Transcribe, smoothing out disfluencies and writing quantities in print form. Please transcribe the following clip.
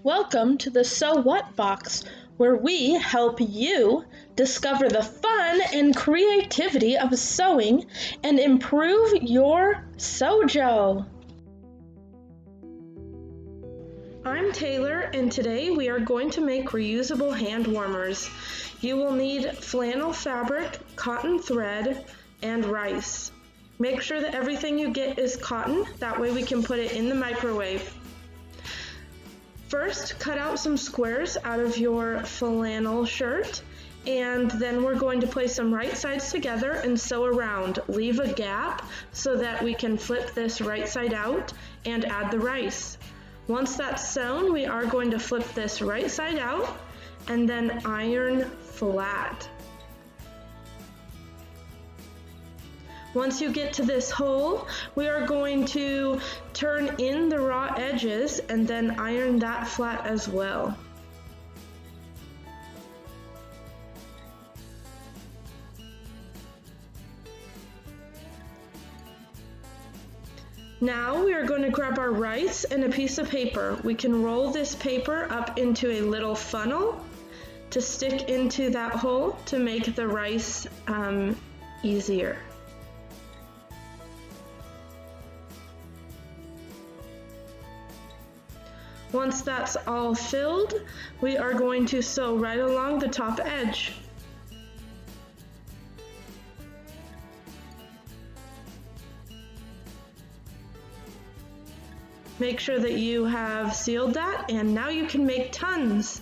Welcome to the So What box, where we help you discover the fun and creativity of sewing and improve your sojo. I'm Taylor, and today we are going to make reusable hand warmers. You will need flannel fabric, cotton thread, and rice. Make sure that everything you get is cotton, that way we can put it in the microwave. First, cut out some squares out of your flannel shirt, and then we're going to place them right sides together and sew around. Leave a gap so that we can flip this right side out and add the rice. Once that's sewn, we are going to flip this right side out and then iron flat. Once you get to this hole, we are going to turn in the raw edges and then iron that flat as well. Now we are going to grab our rice and a piece of paper. We can roll this paper up into a little funnel to stick into that hole to make the rice easier. Once that's all filled, we are going to sew right along the top edge. Make sure that you have sealed that, and now you can make tons.